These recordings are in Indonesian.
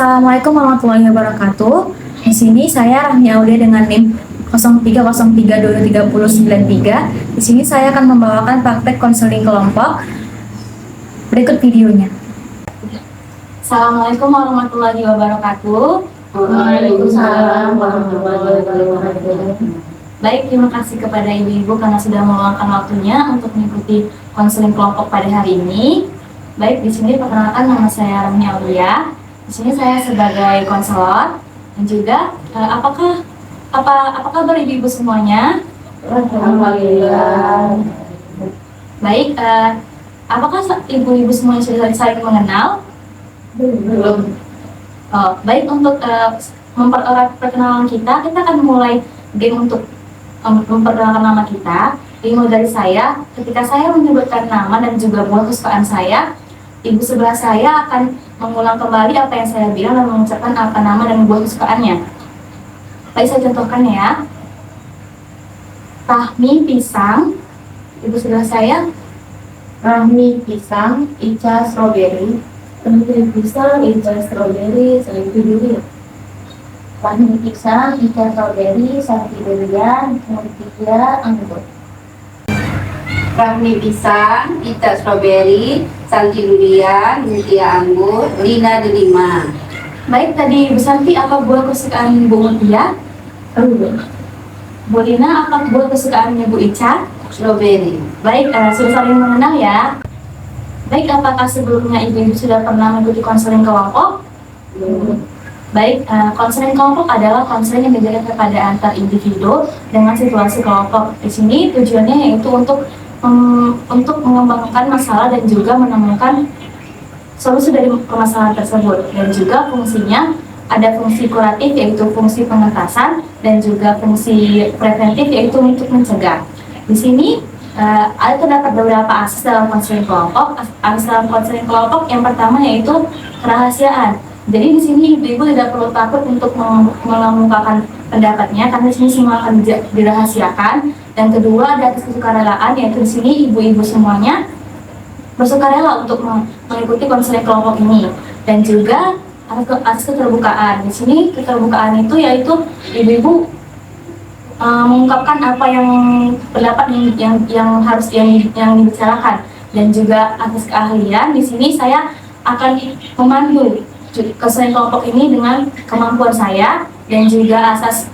Assalamualaikum warahmatullahi wabarakatuh. Di sini saya Rahmi Aulia dengan NIM 0303203093. Di sini saya akan membawakan praktek konseling kelompok. Berikut videonya. Assalamualaikum warahmatullahi wabarakatuh. Waalaikumsalam warahmatullahi wabarakatuh. Baik, terima kasih kepada ibu-ibu karena sudah meluangkan waktunya untuk mengikuti konseling kelompok pada hari ini. Baik, di sini perkenalkan nama saya Rahmi Aulia. Di sini saya sebagai konselor dan juga apa kabar ibu-ibu semuanya? Alhamdulillah. Baik, apakah ibu-ibu semuanya sudah saling mengenal? Belum. Baik, untuk mempererat perkenalan kita akan mulai game untuk memperkenalkan nama kita. Dimulai dari saya. Ketika saya menyebutkan nama dan juga buah kesukaan saya, ibu sebelah saya akan mengulang kembali apa yang saya bilang dan mengucapkan apa nama dan buah kesukaannya. Baik, saya contohkan ya. Rahmi pisang. Ibu sebelah saya. Rahmi pisang, Ica strawberry. Rahmi pisang, Ica strawberry, saya dulu ya. Rahmi pisang, Ica strawberry, Santi durian, Mutia anggur. Rahmi pisang, Ica strawberry, Santi durian, Mutia anggur, Lina delima. Baik, tadi Bu Santi apa buah kesukaan Bu Mutia? Bu Lina apa buah kesukaannya Bu Ica? Strawberry. Baik, sudah saling mengenal ya. Baik, apakah sebelumnya ibu-ibu sudah pernah mengikuti konseling kelompok? Baik, konseling kelompok adalah konseling yang diberikan kepada antar individu dengan situasi kelompok. Di sini tujuannya yaitu untuk mengembangkan masalah dan juga menemukan solusi dari permasalahan tersebut. Dan juga fungsinya ada fungsi kuratif yaitu fungsi pengentasan dan juga fungsi preventif yaitu untuk mencegah. Di sini terdapat beberapa asas dalam konseling kelompok. Asas dalam konseling kelompok yang pertama yaitu kerahasiaan. Jadi di sini ibu-ibu tidak perlu takut untuk mengemukakan pendapatnya karena di sini semua akan dirahasiakan. Dan kedua ada kesukarelaan, yaitu di sini ibu-ibu semuanya bersukarela untuk mengikuti konseling kelompok ini. Dan juga asas keterbukaan. Di sini keterbukaan itu yaitu ibu-ibu mengungkapkan apa yang pendapat yang harus dibicarakan. Dan juga asas keahlian. Di sini saya akan memandu konseling kelompok ini dengan kemampuan saya dan juga asas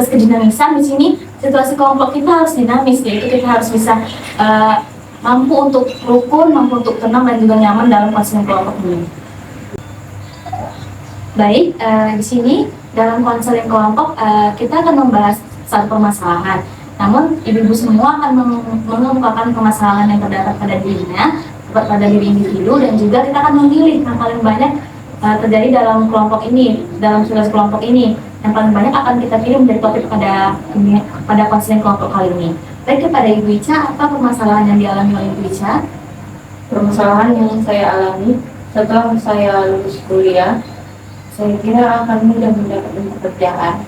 kedinamisan. Di sini situasi kelompok kita harus dinamis, yaitu kita harus bisa mampu untuk rukun, mampu untuk tenang dan juga nyaman dalam konseling kelompok ini. Baik, di sini dalam konseling kelompok kita akan membahas satu permasalahan. Namun ibu-ibu semua akan mengemukakan permasalahan yang terdapat pada dirinya, pada diri individu, dan juga kita akan memilih yang paling banyak terjadi dalam kelompok ini, dalam situasi kelompok ini. Yang paling banyak akan kita pilih menjadi topik pada konseling kelompok kali ini. Baik, kepada Ibu Ica, apa permasalahan yang dialami oleh Ibu Ica? Permasalahan yang saya alami setelah saya lulus kuliah, saya kira akan mudah mendapatkan pekerjaan.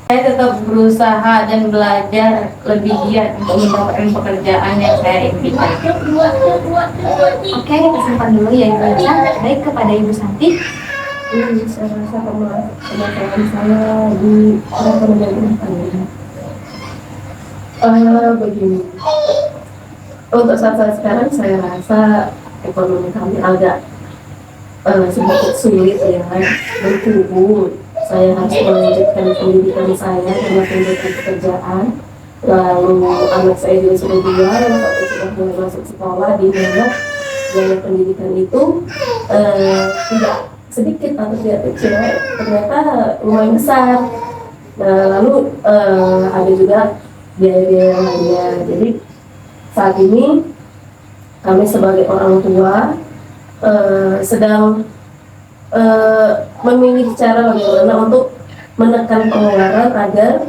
Saya tetap berusaha dan belajar lebih giat untuk mendapatkan pekerjaan yang saya impikan. Oke, kita simpan dulu ya Ibu Ica. Baik, kepada Ibu Santi. Ini saya rasa permasalahan saya di pekerjaan begini. Untuk saat sekarang saya rasa ekonomi kami agak sedikit sulit ya, bertumbuh. Saya harus melanjutkan pendidikan saya karena pendidikan pekerjaan. Lalu anak saya juga sudah 2, yang satu sudah mulai masuk sekolah, di mana biaya pendidikan itu tidak sedikit atau tidak kecil, ternyata lumayan besar. Nah, lalu ada juga biaya-biaya lainnya. Jadi saat ini kami sebagai orang tua sedang memilih cara bagaimana untuk menekan pengeluaran agar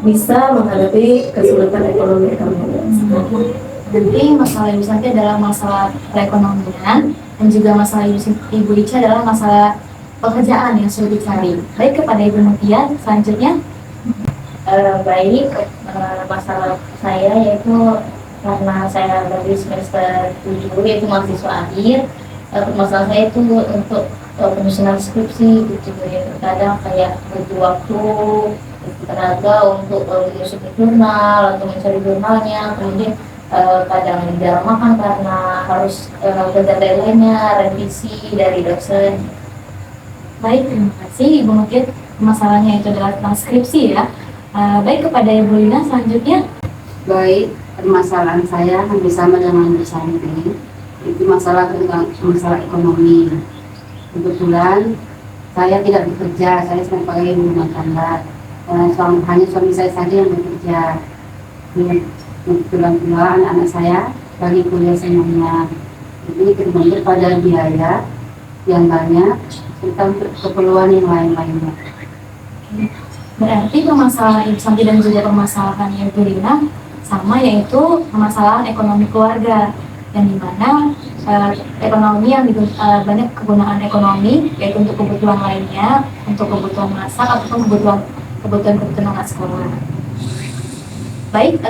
bisa menghadapi kesulitan ekonomi kami. Jadi masalah Ibu Santi adalah masalah perekonomian dan juga masalah Ibu Ica adalah masalah pekerjaan yang sudah dicari. Baik, kepada Ibu Mutia selanjutnya. Baik, masalah saya yaitu karena saya dari semester 7 yaitu mahasiswa akhir, permasalahan saya itu untuk penyusunan skripsi gitu ya. Kadang kayak butuh waktu, butuh tenaga untuk menyusun jurnal atau mencari jurnalnya, kemudian kadang dilamakan karena harus kejar deadline-nya, revisi dari dosen. Baik, terima kasih Ibu Mutia. Masalahnya itu adalah tentang skripsi ya. Baik, kepada Ibu Lina selanjutnya. Baik, permasalahan saya hampir sama dengan Bu Santi. Itu masalah tentang masalah ekonomi. Kebetulan saya tidak bekerja, saya sebagai ibu rumah tangga. Hanya suami saya saja yang bekerja. Kebetulan pula anak-anak saya bagi kuliah semuanya. Jadi tergantung pada biaya yang banyak serta keperluan yang lain-lainnya. Berarti permasalahan Ibu Santi dan juga permasalahan Ibu Lina sama, yaitu permasalahan ekonomi keluarga, yang dimana ekonomi yang banyak kegunaan ekonomi, yaitu untuk kebutuhan lainnya, untuk kebutuhan masak ataupun kebutuhan anak sekolah. Baik,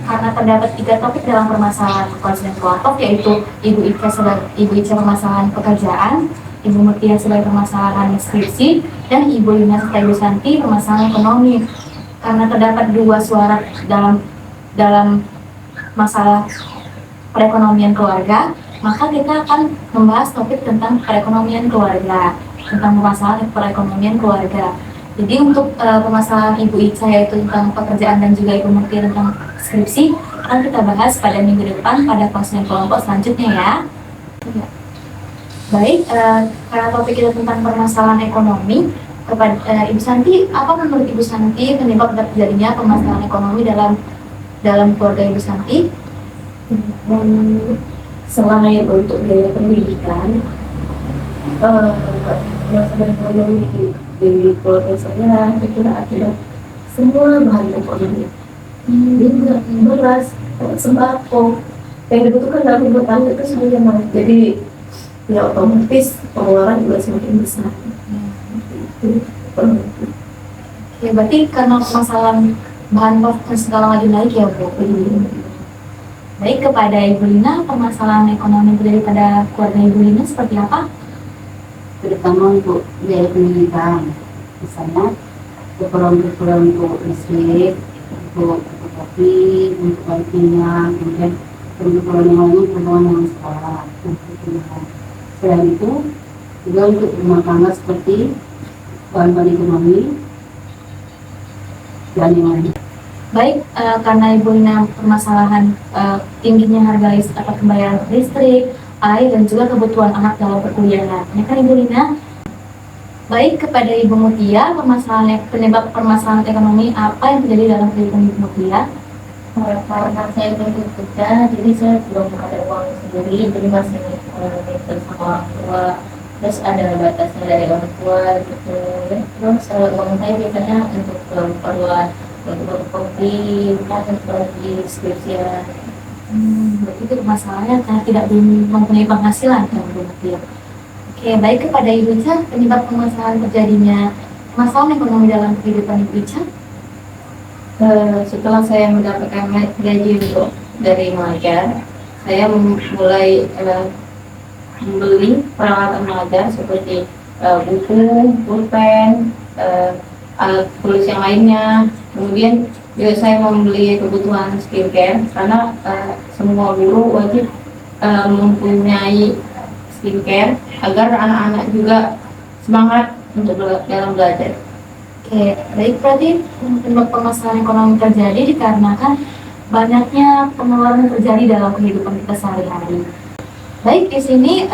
karena terdapat 3 topik dalam permasalahan konseling kelompok, yaitu Ibu Ica permasalahan pekerjaan, Ibu Mutia sebagai permasalahan skripsi, dan Ibu Lina serta Ibu Santi permasalahan ekonomi. Karena terdapat 2 suara dalam masalah perekonomian keluarga, maka kita akan membahas topik tentang perekonomian keluarga, tentang permasalahan perekonomian keluarga. Jadi untuk permasalahan Ibu Ica yaitu tentang pekerjaan dan juga Ibu Mutia tentang skripsi akan kita bahas pada minggu depan pada konseling kelompok selanjutnya ya. Baik, karena topik kita tentang permasalahan ekonomi, kepada Ibu Santi, apa menurut Ibu Santi penyebab terjadinya permasalahan ekonomi dalam keluarga Ibu Santi? Selain untuk biaya pendidikan, masalah ekonomi di keluarga saya itu akibat semua bahan pokoknya, juga beras, sembako yang dibutuhkan dalam rumah tangga itu semuanya naik. Jadi ya otomatis pengeluaran juga semakin besar. Ya berarti karena permasalahan bahan pokok segala lagi naik ya Bu. Baik, kepada Ibu Lina, permasalahan ekonomi terjadi pada keluarga Ibu Lina seperti apa? Terutama untuk biaya pendidikan, misalnya keperluan untuk listrik, untuk kopi, untuk air minyak, kemudian keperluan yang lainnya, keperluan yang sekolah. Selain itu juga untuk rumah tangga seperti bahan-bahan ekonomi dan yang lain. Baik, karena Ibu Lina permasalahan tingginya harga atau pembayaran listrik, air, dan juga kebutuhan anak dalam perkuliahan. Ya kan Ibu Lina? Baik, kepada Ibu Mutia, penyebab permasalahan ekonomi apa yang terjadi dalam kehidupan Ibu Mutia? Karena saya belum bekerja, jadi saya belum ada uang sendiri, jadi masih minta sama orang tua. Terus ada batasnya dari orang tua gitu. Terus uang saya biasanya untuk keperluan untuk kopi, untuk di skripsian. Berarti itu masalahnya karena tidak mempunyai penghasilan kan Bu Mutia. Oke, baik, kepada Ibu Ica, penyebab permasalahan terjadinya masalah ekonomi dalam kehidupan Ibu Ica? Setelah saya mendapatkan gaji dari mengajar, saya mulai membeli peralatan mengajar seperti buku, pulpen, alat tulis yang lainnya. Kemudian juga saya membeli kebutuhan skincare karena semua guru wajib mempunyai skincare agar anak-anak juga semangat untuk dalam belajar. Oke, baik, berarti penyebab permasalahan ekonomi terjadi dikarenakan banyaknya pengeluaran yang terjadi dalam kehidupan kita sehari-hari. Baik, di sini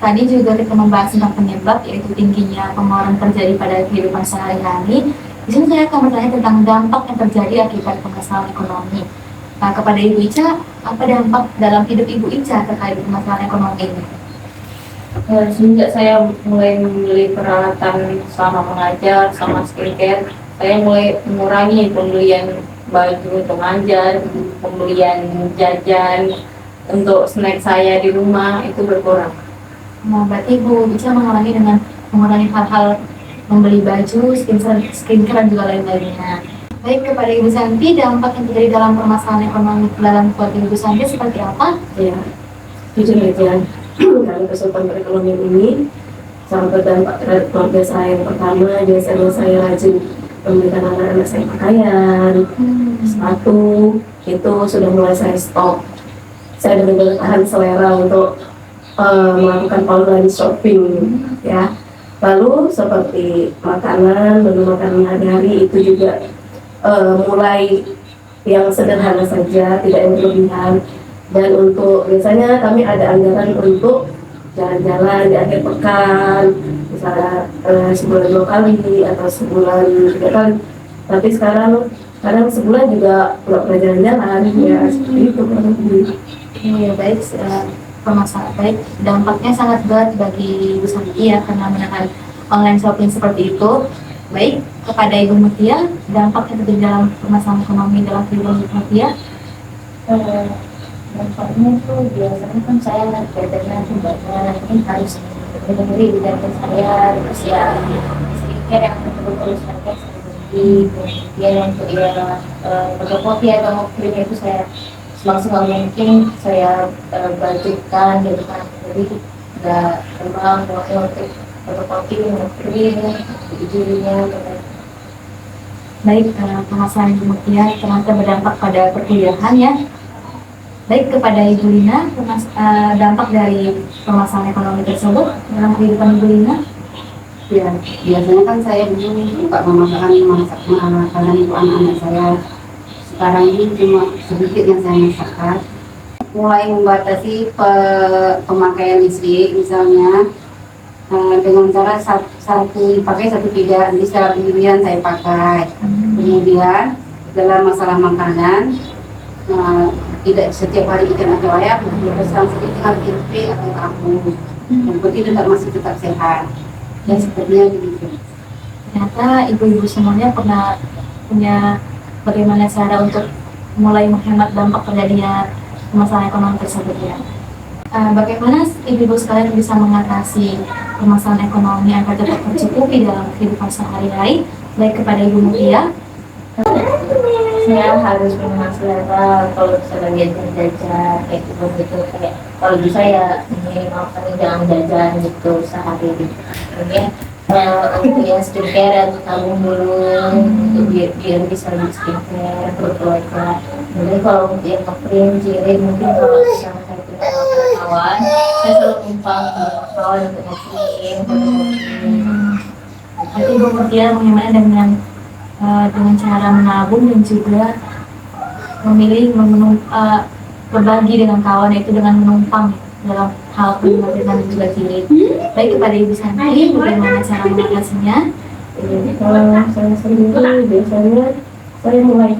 tadi juga kita membahas tentang penyebab, yaitu tingginya pengeluaran terjadi pada kehidupan sehari-hari. Di sini saya akan bertanya tentang dampak yang terjadi akibat permasalahan ekonomi. Kepada Ibu Ica, apa dampak dalam hidup Ibu Ica terkait permasalahan ekonomi ini? Sejak saya mulai membeli peralatan selama mengajar sama skincare, saya mulai mengurangi pembelian baju untuk mengajar, pembelian jajan untuk snack saya di rumah itu berkurang. Nah, berarti Ibu Ica mengurangi hal-hal membeli baju, skincare dan juga lain-lainnya. Baik, kepada Ibu Santi, dampak yang terjadi dalam permasalahan ekonomi dalam keluarga Ibu Santi seperti apa? Ya, jujur aja, dalam kesulitan perekonomian ini, sangat berdampak terhadap keluarga saya. Pertama, biasanya saya rajin memberikan anak-anak saya pakaian, sepatu, itu sudah mulai saya stop. Saya benar-benar tahan selera untuk melakukan online shopping, ya. Lalu seperti makanan, menu makanan hari-hari itu juga mulai yang sederhana saja, tidak yang berlebihan. Dan untuk biasanya kami ada anggaran untuk jalan-jalan di akhir pekan, misalnya sebulan 2 kali atau sebulan 3 kali. Tapi sekarang kadang sebulan juga nggak pernah jalan-jalan, ya seperti itu kurang lebih. Iya, baik. Permasalahan baik, dampaknya sangat berat bagi Ibu Santi ya karena menekan online shopping seperti itu. Baik, kepada Ibu Mutia, dampaknya terjadi dalam permasalahan ekonomi dalam kehidupan Ibu Mutia. Dampaknya itu biasanya kan saya bedanya banyak, ini harus berdiri di dalam saya, terus ya skincare yang betul-betul saya beli, kemudian untuk ya fotokopi atau krim itu saya semaksimal mungkin saya budgetkan gitu kan, jadi nggak terbang untuk fotokopi, krim, izinnya. Baik, penghasilan Ibu Mutia ternyata berdampak pada perkuliahan ya. Baik, kepada Ibu Lina, dampak dari permasalahan ekonomi tersebut dalam kehidupan Ibu Lina. Ya, biasanya kan saya dulu suka masak makanan untuk anak-anak saya. Sekarang ini cuma sedikit yang saya masakkan. Mulai membatasi pemakaian listrik, misalnya dengan cara satu dipakai, satu tidak. Jadi secara berlebihan saya pakai. Kemudian dalam masalah makanan, tidak setiap hari ikan atau ayam, berpesan sedikit tempe atau tahu. Yang penting masih tetap sehat. Dan sepertinya begitu. Ternyata ibu-ibu semuanya pernah punya bagaimana cara untuk mulai menghemat dampak terjadinya permasalahan ekonomi tersebut ya. Bagaimana ibu-ibu sekalian bisa mengatasi permasalahan ekonomi agar tetap tercukupi dalam kehidupan sehari-hari, baik kepada Ibu Mutia? Saya harus selera kalau misalnya jajan kayak gitu kayak kalau bisa ya ini makan jangan jajan gitu sehari gitu. Kemudian untuk yang skincare atau tabung dulu untuk biar bisa beli skincare untuk keluarga. Kemudian kalau untuk yang krim jirin mungkin kalau misalnya saya punya kawan saya selalu numpang kawan untuk ngekrim. Jadi Ibu Mutia bagaimana dengan cara menabung dan juga memilih berbagi dengan kawan, yaitu dengan menumpang dalam hal penghasilan dan juga kiri. Baik, kepada Ibu Santi, bagaimana cara mengatasinya? Kalau saya sendiri biasanya saya mulai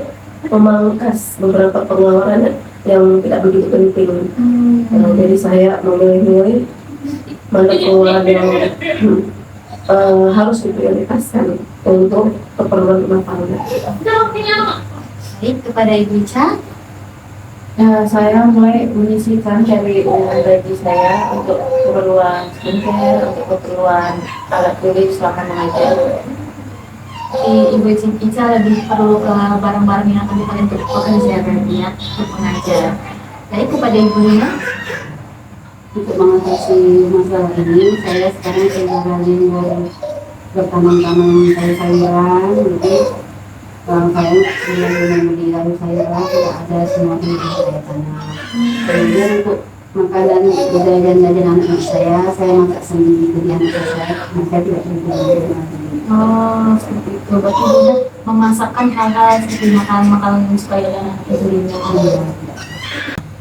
memangkas beberapa pengeluaran yang tidak begitu penting. Jadi saya memilih-milih mana pengeluaran yang harus diprioritaskan untuk keperluan rumah tangga. Baik, kepada Ibu Ica. Saya mulai menyisihkan dari uang gaji saya untuk keperluan skincare, untuk keperluan alat tulis selama mengajar. Ibu Ica lebih perlu barang-barang yang akan dipakai untuk pekerja berarti ya, untuk mengajar. Baik, kepada Ibu Lina. Untuk mengatasi masalah ini, saya sekarang sudah rajin bertanam-tanam sayur-sayuran. Jadi saya sudah membeli sayuran, tidak ada semua yang saya tanam. Kemudian untuk makanan jajan-jajan anak saya masak sendiri jadi anak saya tidak beli lagi. Oh, seperti itu. Berarti Bunda memasakkan hal-hal seperti makanan-makanan yang supaya anak itu dimakan.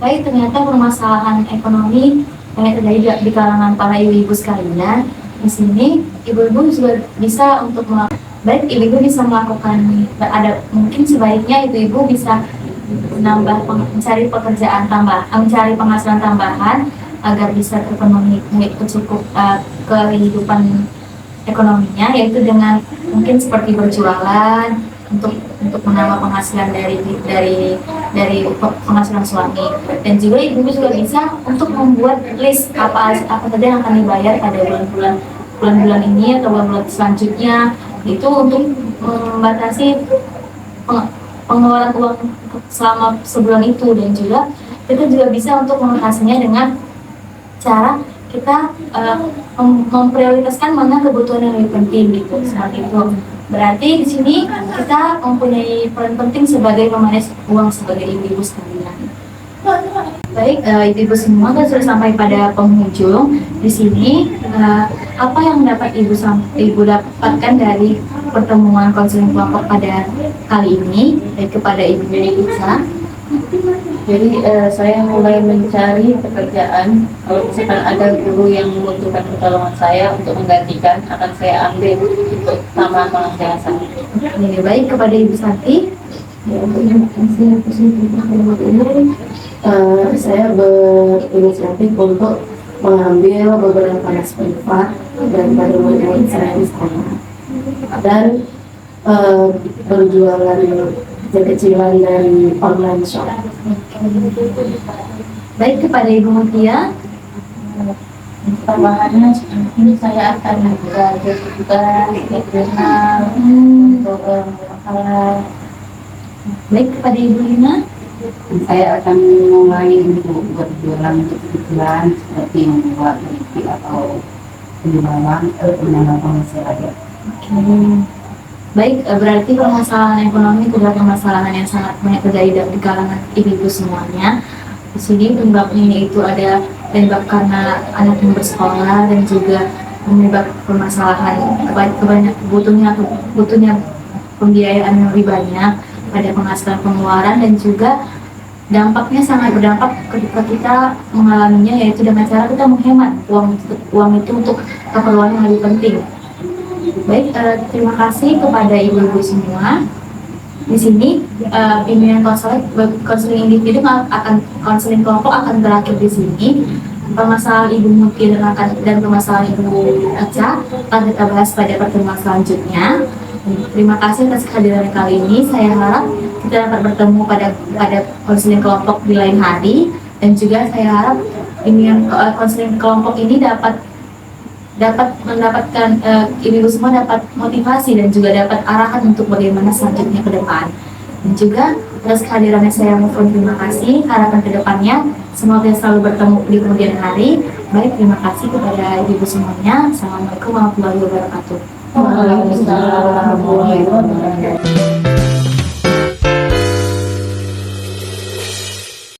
Baik, ternyata permasalahan ekonomi yang terjadi di kalangan para ibu-ibu sekalian. Di sini ibu-ibu juga bisa untuk baik ibu-ibu bisa melakukan mungkin sebaiknya ibu-ibu bisa mencari pekerjaan mencari penghasilan tambahan agar bisa terpenuhi cukup kehidupan ekonominya, yaitu dengan mungkin seperti berjualan untuk menambah penghasilan dari penghasilan suami. Dan juga ibu juga bisa untuk membuat list apa saja yang akan dibayar pada bulan-bulan ini atau bulan-bulan selanjutnya, itu untuk membatasi pengeluaran uang selama sebulan itu. Dan juga kita juga bisa untuk mengatasinya dengan cara kita memprioritaskan mana kebutuhan yang lebih penting gitu, seperti itu. Berarti di sini kita mempunyai peran penting sebagai pemanage uang sebagai ibu-ibu sekalian. Baik, ibu-ibu semua kan sudah sampai pada penghujung. Di sini apa yang dapat ibu dapatkan dari pertemuan konseling kelompok pada kali ini, baik kepada ibu Ica? Jadi saya mulai mencari pekerjaan. Kalau misalkan ada guru yang membutuhkan pertolongan saya untuk menggantikan, akan saya ambil untuk tambahan penghasilan saya. Oke, baik kepada ibu Santi. Ya, untuk informasi positif kalimat ini, saya berinisiatif untuk mengambil beberapa nas privat daripada murid-murid saya di sekolah dan berjualan kecil-kecilan dari online shop. Baik kepada ibu Mutia. Tambahannya ini saya akan belajar juga jurnal untuk makalah. Baik kepada ibu Lina. Saya akan mulai untuk berjualan kecil-kecilan seperti membuat lipstick atau penjualan penghasilan. Oke. Baik, berarti permasalahan ekonomi itu adalah permasalahan yang sangat banyak terjadi di kalangan ibu-ibu semuanya. Di sini penyebabnya itu ada penyebab karena anak yang bersekolah dan juga penyebab permasalahan butuhnya pembiayaan yang lebih banyak pada penghasilan pengeluaran, dan juga dampaknya sangat berdampak ketika kita mengalaminya, yaitu dengan cara kita menghemat uang itu untuk keperluan yang lebih penting. Baik, terima kasih kepada ibu-ibu semua. Di sini bimbingan konseling individu konseling kelompok akan berakhir di sini. Permasalahan Ibu Muti dan permasalahan Ibu Ica akan kita bahas pada pertemuan selanjutnya. Terima kasih atas kehadiran kali ini. Saya harap kita dapat bertemu pada konseling kelompok di lain hari, dan juga saya harap konseling kelompok ini dapat mendapatkan ibu-ibu semua dapat motivasi dan juga dapat arahan untuk bagaimana selanjutnya ke depan. Dan juga atas kehadirannya saya mohon terima kasih. Harapan ke depannya semoga selalu bertemu di kemudian hari. Baik, terima kasih kepada ibu semuanya. Assalamualaikum warahmatullahi wabarakatuh. Waalaikumsalam warahmatullahi wabarakatuh.